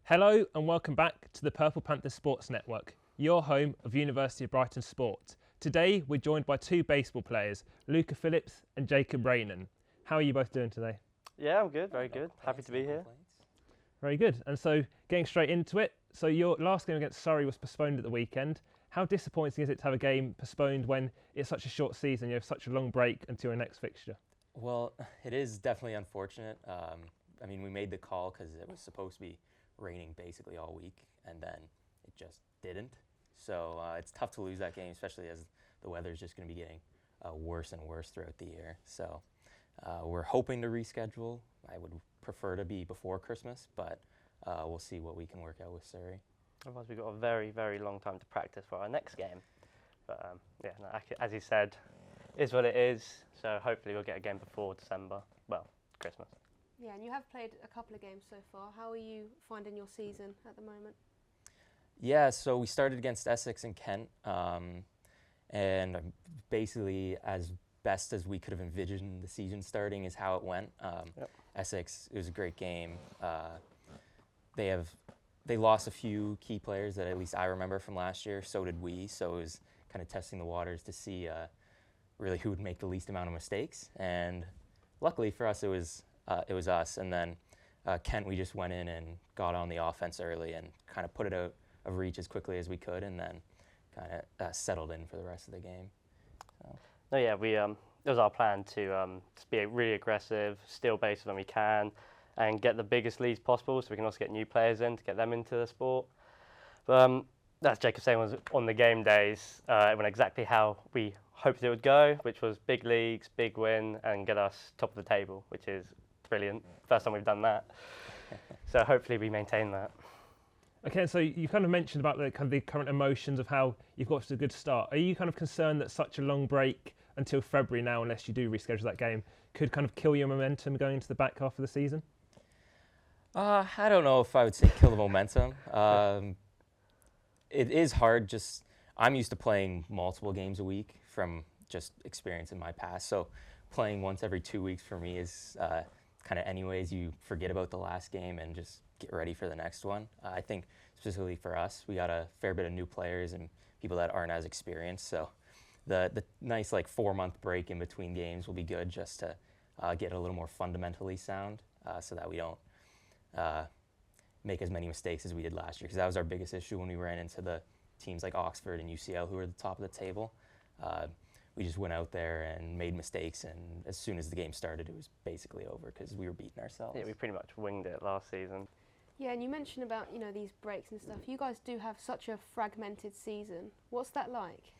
Hello and welcome back to the Purple Panthers Sports Network, your home of University of Brighton sport. Today we're joined by two baseball players, Luca Phillips and Jacob Reynen. How are you both doing today? Yeah, I'm good, very good. Happy to be here. Very good. And so getting straight into it, so your last game against Surrey was postponed at the weekend. How disappointing is it to have a game postponed when it's such a short season, you have such a long break until your next fixture? Well, it is definitely unfortunate. We made the call because it was supposed to be raining basically all week, and then it just didn't. So it's tough to lose that game, especially as the weather is just going to be getting worse and worse throughout the year. So we're hoping to reschedule. I would prefer to be before Christmas, but we'll see what we can work out with Surrey. Otherwise, we've got a very, very long time to practice for our next game. But as you said, is what it is. So hopefully we'll get a game before December, well, Christmas. Yeah, and you have played a couple of games so far. How are you finding your season at the moment? Yeah, so we started against Essex and Kent, and basically as best as we could have envisioned the season starting is how it went. Essex, it was a great game. They lost a few key players that at least I remember from last year. So did we. So it was kind of testing the waters to see really who would make the least amount of mistakes. And luckily for us, it was us. And then Kent, we just went in and got on the offense early and kind of put it out of reach as quickly as we could, and then kind of settled in for the rest of the game. So. No, yeah, it was our plan to be really aggressive, steal bases when we can, and get the biggest leads possible so we can also get new players in to get them into the sport. But as Jacob saying, was on the game days, it went exactly how we hoped it would go, which was big leagues, big win, and get us top of the table, which is brilliant. First time we've done that. So hopefully we maintain that. Okay, so you kind of mentioned about the current emotions of how you've got to a good start. Are you kind of concerned that such a long break until February now, unless you do reschedule that game, could kind of kill your momentum going into the back half of the season? I don't know if I would say kill the momentum. It is hard. I'm used to playing multiple games a week from just experience in my past. So playing once every 2 weeks for me is kind of anyways, you forget about the last game and just get ready for the next one. I think specifically for us, we got a fair bit of new players and people that aren't as experienced. So the nice 4-month break in between games will be good just to get a little more fundamentally sound so that we don't make as many mistakes as we did last year, because that was our biggest issue when we ran into the teams like Oxford and UCL who were at the top of the table. We just went out there and made mistakes, and as soon as the game started, it was basically over because we were beating ourselves. Yeah, we pretty much winged it last season. Yeah, and you mentioned about these breaks and stuff. You guys do have such a fragmented season. What's that like?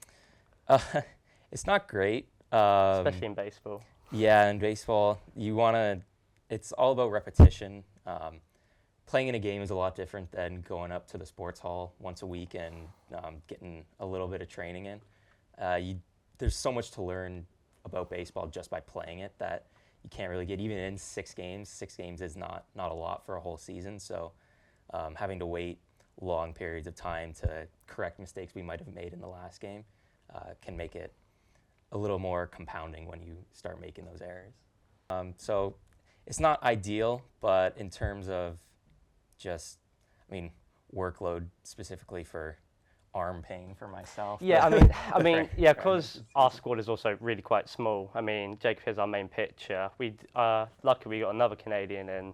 It's not great. Especially in baseball. Yeah, in baseball, it's all about repetition. Playing in a game is a lot different than going up to the sports hall once a week and getting a little bit of training in. There's so much to learn about baseball just by playing it that you can't really get even in 6 games. 6 games is not a lot for a whole season, so having to wait long periods of time to correct mistakes we might have made in the last game can make it a little more compounding when you start making those errors. So it's not ideal, but in terms of workload specifically for arm pain for myself. Yeah, yeah, because our squad is also really quite small. Jacob is our main pitcher. Luckily we got another Canadian in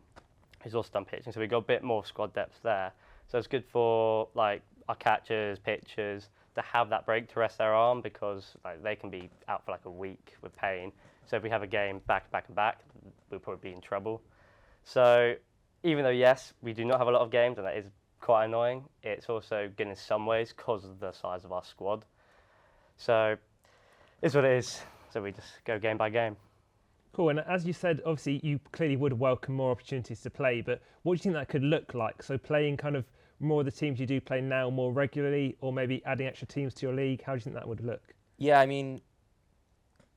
who's also done pitching, so we got a bit more squad depth there. So it's good for our catchers, pitchers to have that break to rest their arm, because they can be out for a week with pain. So if we have a game back to back, we'll probably be in trouble. So even though yes, we do not have a lot of games, and that is quite annoying, it's also good in some ways because of the size of our squad. So it's what it is. So we just go game by game. Cool, and as you said, obviously you clearly would welcome more opportunities to play, but what do you think that could look like? So playing kind of more of the teams you do play now more regularly, or maybe adding extra teams to your league, how do you think that would look? Yeah,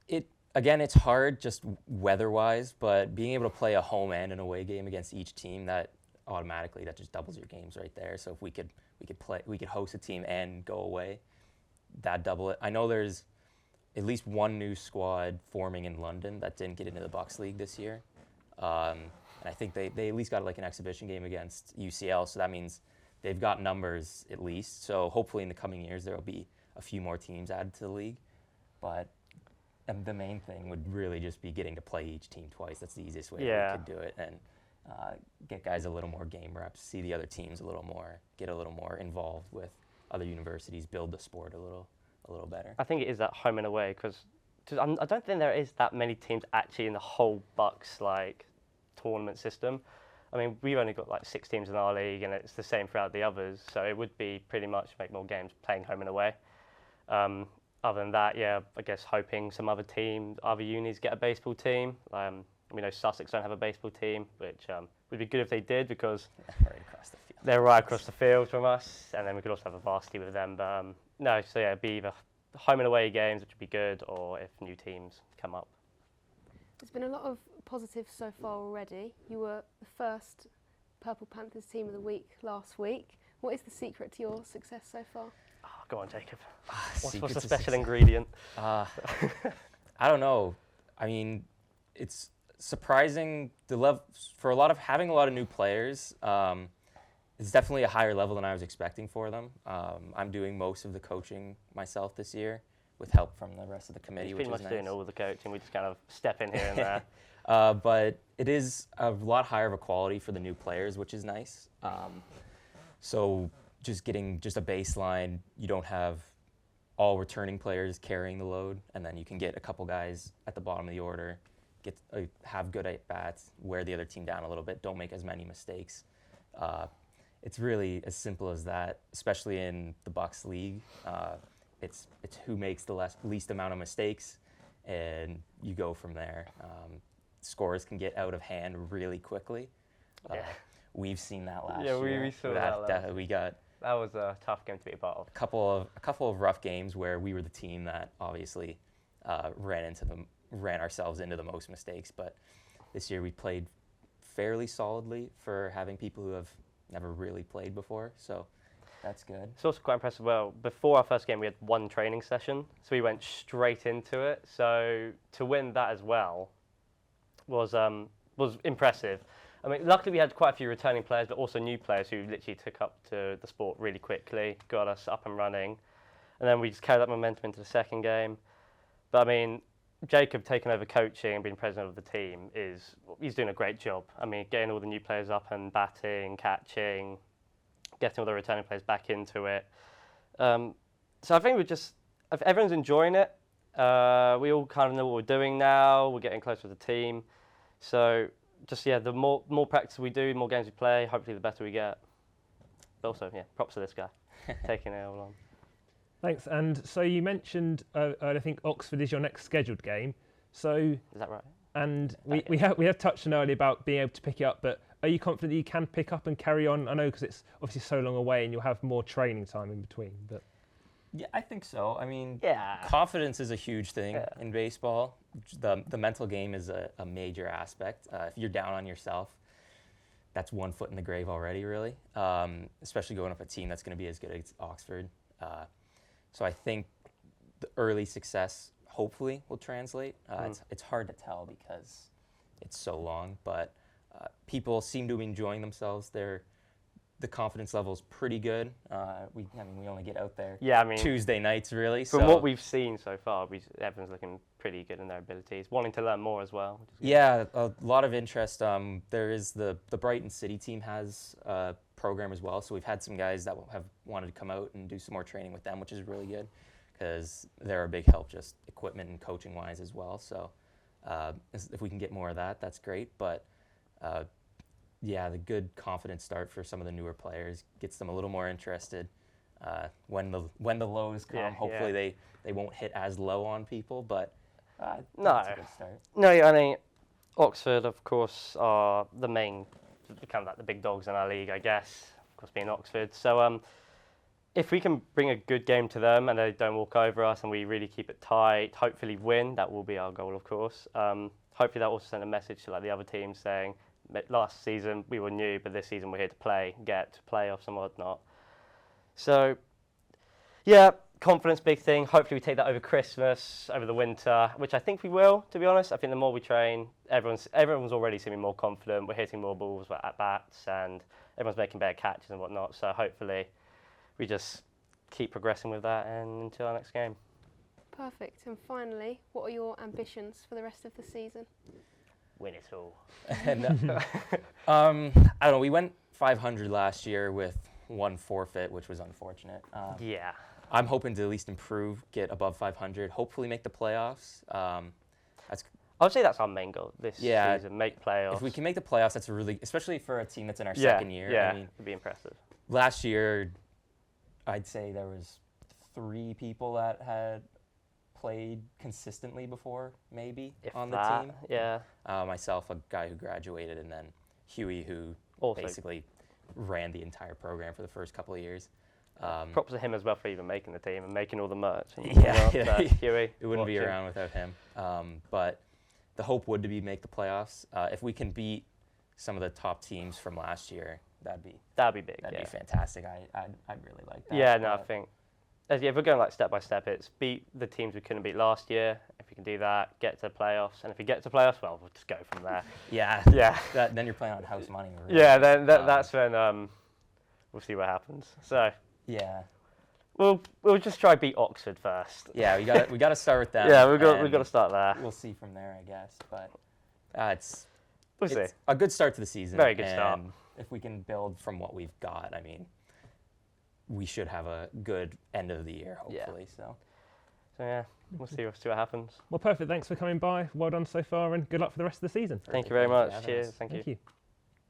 it's hard just weather-wise, but being able to play a home and an away game against each team, that just doubles your games right there. So if we could host a team and go away, that double it. I know there's at least one new squad forming in London that didn't get into the Bucks League this year. And I think they at least got like an exhibition game against UCL, so that means they've got numbers at least. So hopefully in the coming years there will be a few more teams added to the league. But the main thing would really just be getting to play each team twice. That's the easiest way that we could do it, and get guys a little more game reps, see the other teams a little more, get a little more involved with other universities, build the sport a little better. I think it is that home and away because I don't think there is that many teams actually in the whole Bucks like tournament system. I mean, we've only got like 6 teams in our league, and it's the same throughout the others. So it would be pretty much make more games playing home and away. Other than that, yeah, I guess hoping some other unis get a baseball team. We know Sussex don't have a baseball team, which would be good if they did because Right across the field. they're right across the field from us, and then we could also have a varsity with them. But no, so yeah, it'd be either home and away games, which would be good, or if new teams come up. There's been a lot of positives so far already. You were the first Purple Panthers Team of the Week last week. What is the secret to your success so far? Oh, go on, Jacob. What's Secret the to special success. ingredient? I don't know. I mean, it's surprising the level for having a lot of new players. It's definitely a higher level than I was expecting for them. I'm doing most of the coaching myself this year with help from the rest of the committee, He's which pretty is much nice. doing all the coaching. We just kind of step in here and there. But it is a lot higher of a quality for the new players, which is nice. So just getting just a baseline, you don't have all returning players carrying the load, and then you can get a couple guys at the bottom of the order, have good at-bats, wear the other team down a little bit, don't make as many mistakes. It's really as simple as that, especially in the Bucks League. It's who makes the least amount of mistakes, and you go from there. Scores can get out of hand really quickly. Yeah. We've seen that last Yeah, year. we saw that last We got That was a tough game to be a part of. a couple of rough games where we were the team that obviously ran ourselves into the most mistakes. But this year we played fairly solidly for having people who have never really played before. So that's good. It's also quite impressive. Well, before our first game, we had one training session, so we went straight into it. So to win that as well was impressive. I mean, luckily we had quite a few returning players, but also new players who literally took up to the sport really quickly, got us up and running, and then we just carried that momentum into the second game. But I mean, Jacob taking over coaching and being president of the team he's doing a great job. I mean, getting all the new players up and batting, catching, getting all the returning players back into it. So I think if everyone's enjoying it. We all kind of know what we're doing now. We're getting closer to the team. So the more practice we do, more games we play, hopefully the better we get. But also, props to this guy, taking it all on. Thanks. And so you mentioned, I think Oxford is your next scheduled game. So Is that right? and we have touched on earlier about being able to pick it up, but are you confident that you can pick up and carry on? I know because it's obviously so long away and you'll have more training time in between. But Yeah, I think so. I mean, Yeah. confidence is a huge thing in baseball. The mental game is a major aspect. If you're down on yourself, that's one foot in the grave already, really, especially going up a team that's going to be as good as Oxford. So I think the early success hopefully will translate. It's hard to tell because it's so long, but people seem to be enjoying themselves. The confidence level is pretty good. We only get out there Tuesday nights, really. From what we've seen so far, everyone's looking pretty good in their abilities, wanting to learn more as well. Which is good. Yeah, a lot of interest. There is the Brighton City team has a program as well, so we've had some guys that have wanted to come out and do some more training with them, which is really good because they're a big help, just equipment and coaching wise as well. So if we can get more of that, that's great. But the good confidence start for some of the newer players gets them a little more interested. When the lows come, hopefully they won't hit as low on people, but that's a good start. No, I mean, Oxford, of course, are the main, kind of like the big dogs in our league, I guess, of course, being Oxford. So if we can bring a good game to them and they don't walk over us and we really keep it tight, hopefully win, that will be our goal, of course. Hopefully that also send a message to the other teams saying, last season we were new, but this season we're here to play, get to playoffs and whatnot. So, confidence, big thing. Hopefully we take that over Christmas, over the winter, which I think we will, to be honest. I think the more we train, everyone's already seeming more confident. We're hitting more balls at bats and everyone's making better catches and whatnot. So hopefully we just keep progressing with that and until our next game. Perfect. And finally, what are your ambitions for the rest of the season? Win it all. And, I don't know. We went 500 last year with one forfeit, which was unfortunate. Yeah. I'm hoping to at least improve, get above 500, hopefully make the playoffs. I would say that's our main goal this season, make playoffs. If we can make the playoffs, that's especially for a team that's in our second year. Yeah, I mean, it'd be impressive. last year, I'd say there was 3 people that had played consistently before, maybe, on the team. Yeah. Myself, a guy who graduated, and then Huey, who Also basically ran the entire program for the first couple of years. props to him as well for even making the team and making all the merch. And Yeah, whatnot. So, Huey, it wouldn't be watching. around without him. But the hope would to be make the playoffs. If we can beat some of the top teams from last year, that'd be big. be fantastic. I'd really like that. Yeah, no, I think if we're going like step by step, it's beat the teams we couldn't beat last year. If we can do that, get to the playoffs, and if we get to playoffs, well, we'll just go from there. Yeah, Yeah. Then you're playing on house money. Really. Yeah, then that's when we'll see what happens. So Yeah. we'll just try beat Oxford first. Yeah, we got to start with that. Yeah, we've got to start there. We'll see from there, I guess. But We'll see. it's a good start to the season. Very good start. And if we can build from what we've got, I mean, we should have a good end of the year, hopefully. So yeah, we'll see what happens. Well, perfect. Thanks for coming by. Well done so far, and good luck for the rest of the season. Thank you very Thank you for much. having Cheers. us. Thank you. Thank you.